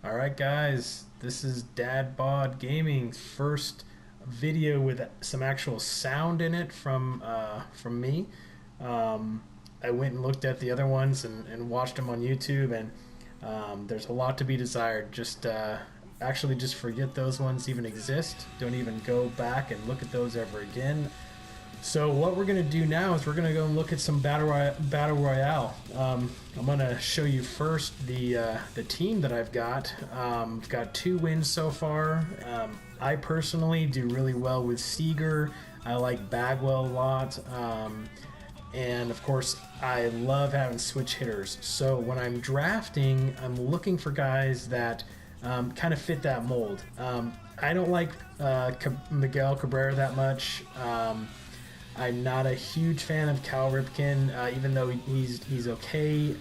Alright guys, this is Dad Bod Gaming's first video with some actual sound in it from me. I went and looked at the other ones and watched them on YouTube, and there's a lot to be desired. Actually just forget those ones even exist. Don't even go back and look at those ever again. So what we're going to do now is we're going to go and look at some Battle Royale. I'm going to show you first the team that I've got. I've got 2 wins so far. I personally do really well with Seeger. I like Bagwell a lot. And of course, I love having switch hitters. So when I'm drafting, I'm looking for guys that kind of fit that mold. I don't like Miguel Cabrera that much. I'm not a huge fan of Cal Ripken, even though he's okay.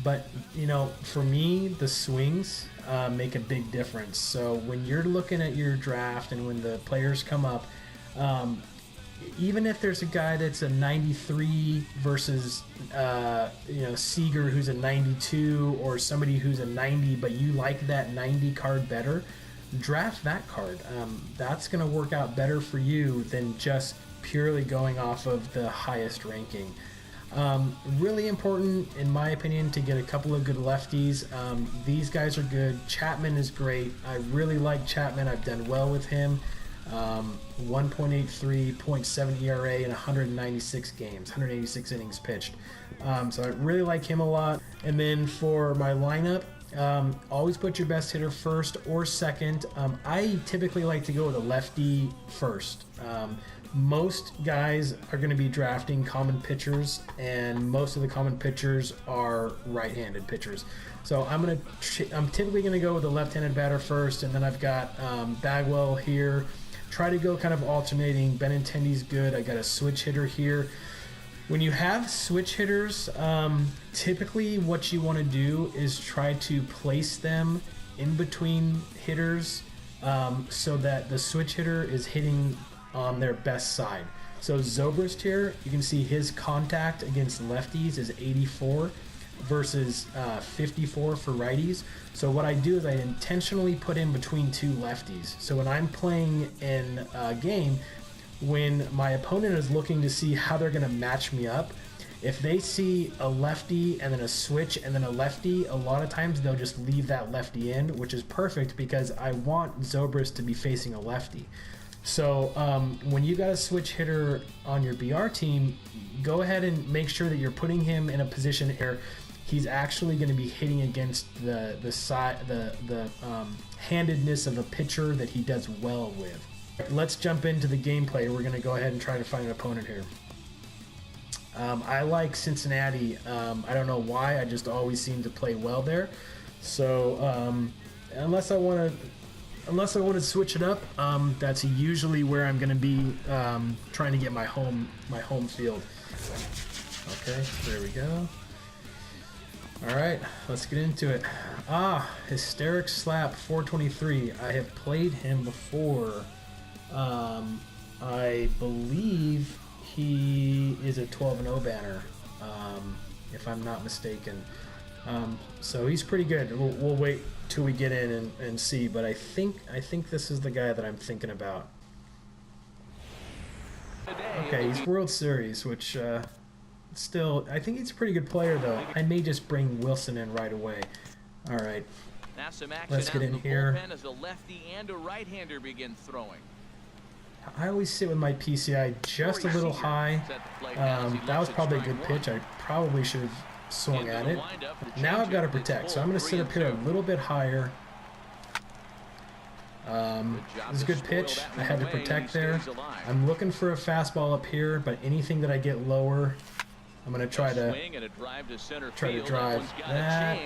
But you know, for me, the swings make a big difference. So when you're looking at your draft and when the players come up, even if there's a guy that's a 93 versus Seeger who's a 92, or somebody who's a 90, but you like that 90 card better, draft that card. That's going to work out better for you than just purely going off of the highest ranking. Really important, in my opinion, to get a couple of good lefties. These guys are good. Chapman is great. I really like Chapman. I've done well with him. 1.83, 0.7 ERA in 196 games, 186 innings pitched. So I really like him a lot. And then for my lineup, always put your best hitter first or second. I typically like to go with a lefty first. Most guys are going to be drafting common pitchers, and most of the common pitchers are right-handed pitchers. So I'm typically going to go with a left-handed batter first, and then I've got Bagwell here. Try to go kind of alternating. Benintendi's good. I got a switch hitter here. When you have switch hitters, typically what you want to do is try to place them in between hitters, so that the switch hitter is hitting on their best side. So Zobrist here, you can see his contact against lefties is 84 versus 54 for righties. So what I do is I intentionally put in between 2 lefties. So when I'm playing in a game, when my opponent is looking to see how they're going to match me up, if they see a lefty and then a switch and then a lefty, a lot of times they'll just leave that lefty in, which is perfect because I want Zobrist to be facing a lefty. So when you got a switch hitter on your BR team, go ahead and make sure that you're putting him in a position where he's actually going to be hitting against the handedness of a pitcher that he does well with. Let's jump into the gameplay. We're going to go ahead and try to find an opponent here. I like Cincinnati. I don't know why. I just always seem to play well there. So unless I want to switch it up, that's usually where I'm going to be trying to get my home field. Okay, there we go. All right, let's get into it. Hysteric Slap 423. I have played him before. I believe he is a 12-0 banner, if I'm not mistaken. So he's pretty good. We'll wait till we get in and see, but I think this is the guy that I'm thinking about. Okay, he's World Series, which still, I think he's a pretty good player though. I may just bring Wilson in right away. All right, let's get in here. As a lefty and a right-hander begin throwing. I always sit with my PCI just a little high. That was probably a good pitch. I probably should have swung at it. Now I've got to protect, so I'm going to sit up here a little bit higher. This is a good pitch. I had to protect there. I'm looking for a fastball up here, but anything that I get lower, I'm going to try to drive that.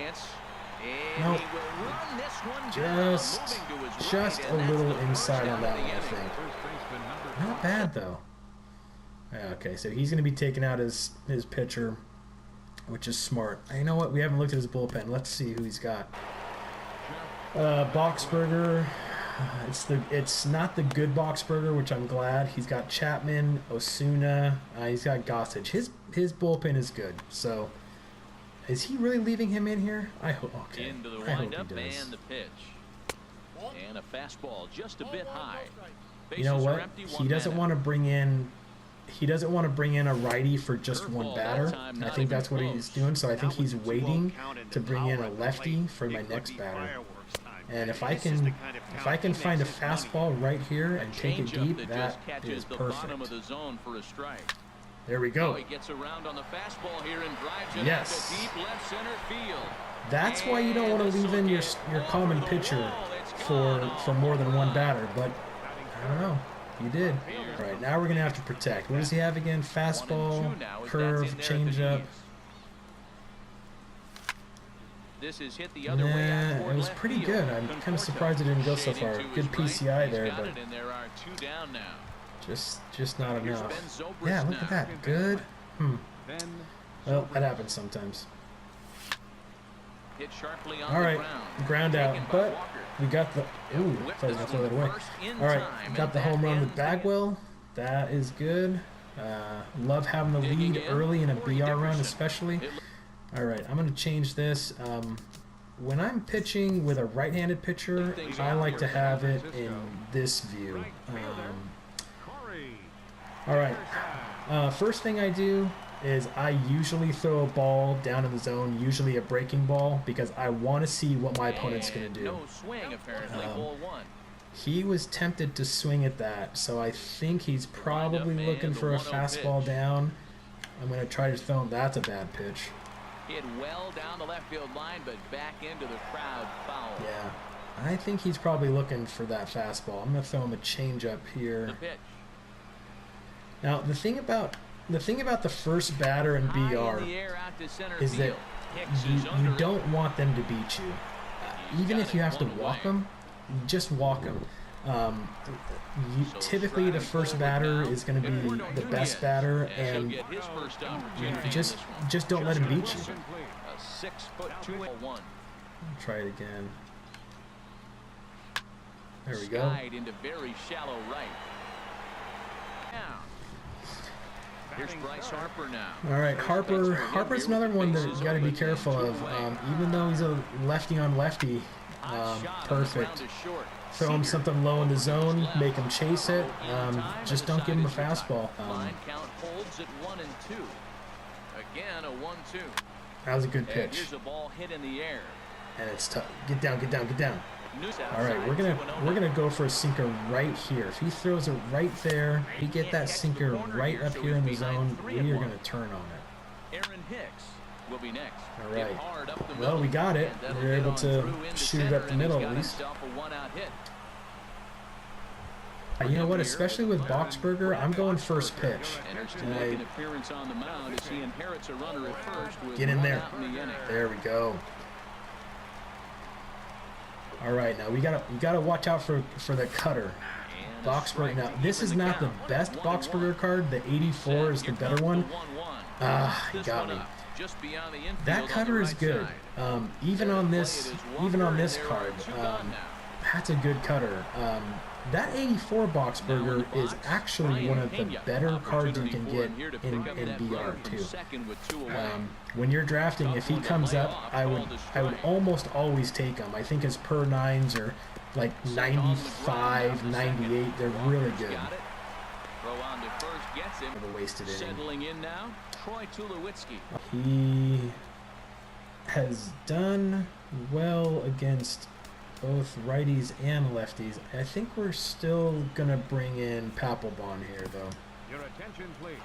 Nope. Just a little inside on that one, I think. Not bad though. Okay, so he's going to be taking out his pitcher, which is smart. You know what? We haven't looked at his bullpen. Let's see who he's got. Boxberger. It's not the good Boxberger, which I'm glad. He's got Chapman, Osuna. He's got Gossage. His bullpen is good. So Is he really leaving him in here? I hope. Okay. Into the I hope windup he does. and the pitch. And a fastball just a bit high. You know Bases are what? empty, He one doesn't man want to bring in. He doesn't want to bring in a righty for just one Curveball batter. that time, I not think even that's what close. he's doing. So I think he's waiting to bring in a at the lefty plate. for my It could next be batter. fireworks time. And if This I is the can, kind of if count I can he find a makes his money. fastball right here and take it Changeup deep, that that just catches is the bottom of perfect. the zone for a strike. There we Oh, go. he gets around on the fastball here and drives it Yes. into deep left center field. That's why you don't want to leave in your common pitcher for more than one batter. But I don't know. You did. All right, now we're gonna have to protect. What does he have again? Fastball, curve, changeup. This is hit the other way Nah, out toward it was left pretty field. good. I'm kind of surprised it didn't go so far. Shading to Good his right. PCI He's there, got but it, and there are two down now. just not Here's enough. Ben Zobrist Yeah, look now. at that. Good. Well, that happens sometimes. Hit sharply on All the right, ground Taken out, by but Walker. we got the. Ooh, Whipped thought I was gonna this throw that one away. first in All right, time, got and the home that run with ends it. Bagwell. That is good. Love having the Digging lead in, early in a Corey BR run, Dickerson. especially. It All right, I'm gonna change this. When I'm pitching with a right-handed pitcher, I like to have it in this view. All right, first thing I do is I usually throw a ball down in the zone, usually a breaking ball, because I want to see what my opponent's going to do. No swing, apparently. Ball one. He was tempted to swing at that, so I think he's probably looking for a fastball down. I'm going to try to throw him. That's a bad pitch. Hit well down the left field line, but back into the crowd foul. Yeah, I think he's probably looking for that fastball. I'm going to throw him a changeup here. The pitch. Now, the thing about the first batter in High BR in the air out to center is that field. Hicks is you under it. don't want them to beat you. Even if you have to walk them, just walk them. Typically, the first batter is going to be the best batter, and He'll get his first opportunity in just this one. just don't let him beat you. A 6'2" Try it again. There we go. Skied into very shallow right. Now, here's Bryce Harper now. All right, Harper's another one that you got to be careful of. Even though he's a lefty on lefty, perfect. Throw him something low in the zone, make him chase it. Just don't give him a fastball. Line count holds at 1 and 2. Again, a 1-2. That was a good And pitch, here's a ball hit in the air. and it's tough. Get down, get down, get down. Noose All right, outside, we're gonna go for a sinker right here. If he throws it right there, we get that sinker right up here in the zone. We are gonna turn on it. Aaron Hicks will be next. All Hit right. hard up the Well, middle, we got it. and that'll We were get able on to through into shoot it center, up the and he's middle got at least. himself a one-out hit. You know what? Especially with Boxberger, I'm going first pitch. Enters to And make an I, appearance on the mound as he inherits a runner at first with get in one there. out in the inning. There we go. All right, now we gotta watch out for the cutter. And a strike Boxberger. Now to this is even the not the count. best 1-1. Boxberger card. The 84 is the Here better comes one. the 1-1. Ah, he This got one me. up, just beyond the infield That on the cutter is right good. side. Even on this, Play it is even on Walker, this and there card, are two gone now. that's a good cutter. That 84 Boxberger is actually one of the better cards you can get in BR too. When you're drafting, if he comes up, I would almost always take him. I think his per nines are like 95, 98. They're really good. Throw on to first, gets him. Never wasted inning. Settling in now, Troy Tulowitzki. He has done well against both righties and lefties. I think we're still gonna bring in Papelbon here, though. Your attention, please.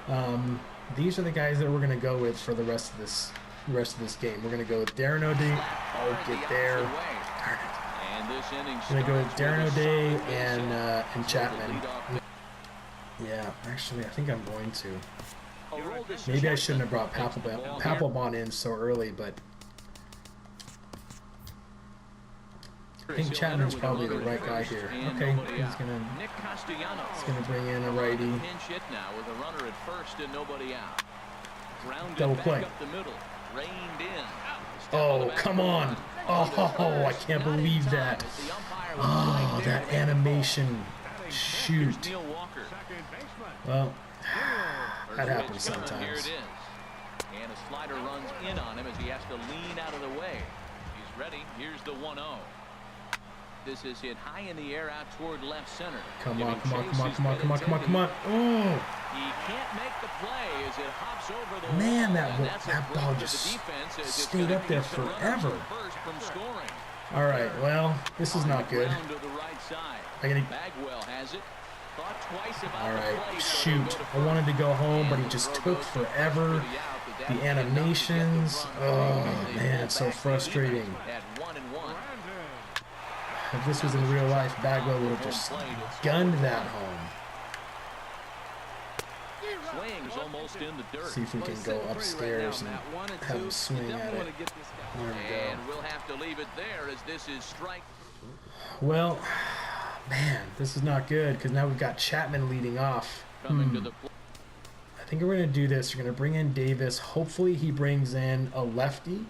These are the guys that we're gonna go with for the rest of this game. We're gonna go with Darren O'Day. Oh, get there! Darn it. And this inning I'm gonna go with Darren O'Day and and Chapman. Yeah, actually, I think I'm going to. Maybe I shouldn't have brought Papelbon in so early, but I think Chapman's probably the right guy here. Okay, he's gonna bring in a righty. Pinch hit now with a runner at first and nobody out. Grounded Double back play. up the middle, reined in. Oh, come on! Oh, I can't believe that. Oh, that animation. Shoot. Well, that happens sometimes. the slider runs in on him as he has to lean out of the way. He's ready. Here's the 1-0. This is hit high in the air out toward left center. Come on, come on, come on, come on, come on, come on, come on. Oh! He can't make the play as it hops over the Man, wall. that ball just stayed up there forever. All right, well, this is not good. Bagwell has it. Thought twice about all the right, play, shoot. I wanted to go home, but he just took forever. The animations. Oh, man, it's so frustrating. If this was in real life, Bagwell would have just gunned that home. Swings almost in the dirt. See if we can go upstairs and have him swing at it. There we go. And we'll have to leave it there as this is strike. Well, man, this is not good because now we've got Chapman leading off. Coming to the I think we're going to do this. We're going to bring in Davis. Hopefully he brings in a lefty.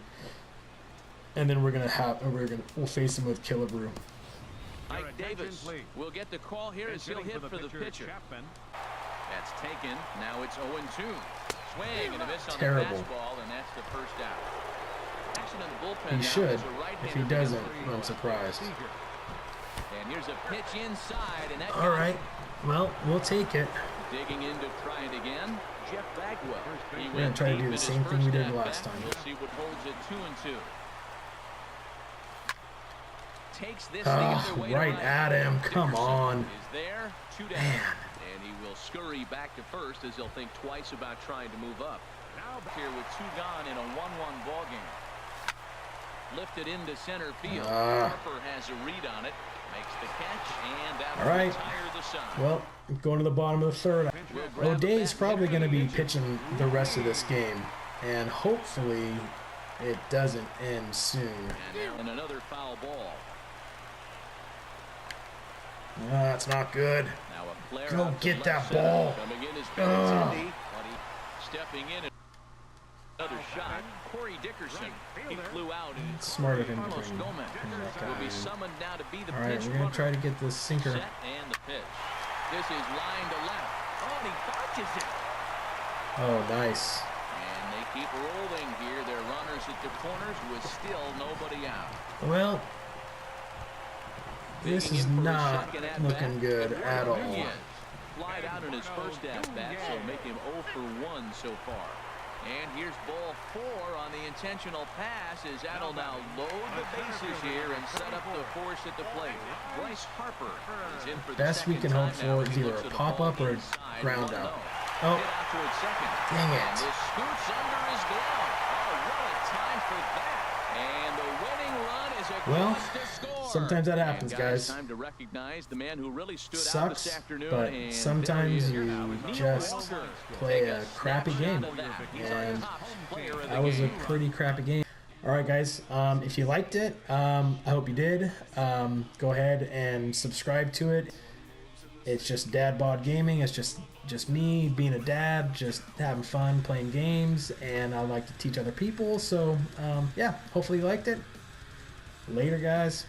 And then we'll face him with Killebrew. Mike Davis will get the call here as he'll hit for the pitcher. That's taken. Now it's 0-2. Swing and a miss on the fastball, and that's the first out. Action in the bullpen. He should. If he doesn't, I'm surprised. And here's a pitch inside, and that. All right. Well, we'll take it. Digging in to try it again. Jeff Bagwell. We're going to try to do the same thing we did last time. We'll see what holds it 2-2. Takes this right at him. Come on. Is there. 2 down. Man. And he will scurry back to first as he'll think twice about trying to move up. Now here with 2 gone in a 1-1 ball game. Lifted into center field. Harper has a read on it. Makes the catch, and that will retire the side. Well, going to the bottom of the third. O'Day's probably going to be pitching the rest of this game, and hopefully it doesn't end soon. And another foul ball. That's not good. Now a flare Go get that ball. Stepping in. Another shot. Corey Dickerson. He flew out. It's smart of him to Carlos bring Gomez that guy will be in. summoned now to be the All right, pitch we're going to try to get this sinker. Set and the pitch. This is line to left. Oh, and he dodges it. Oh, nice. And they keep rolling here. Their runners at the corners with still nobody out. Well, this is not looking good at all. Flied out in his first at-bat, so make him 0 for 1 so far. And here's ball 4 on the intentional pass as that'll now load the bases here and set up the force at the plate. Bryce Harper is in for the best we can hope for is either a pop-up or a ground out. Oh, dang it. And this scoots under his glove. Oh, what a time for that. And the winning run is across the score. Sometimes that happens, guys. Time to recognize the man who really stood out Sucks, this afternoon, but and sometimes you just play a crappy game, and that was a pretty crappy game. All right, guys, if you liked it, I hope you did. Go ahead and subscribe to it. It's just Dad Bod Gaming. It's just me being a dad, just having fun playing games, and I like to teach other people. So yeah, hopefully you liked it. Later, guys.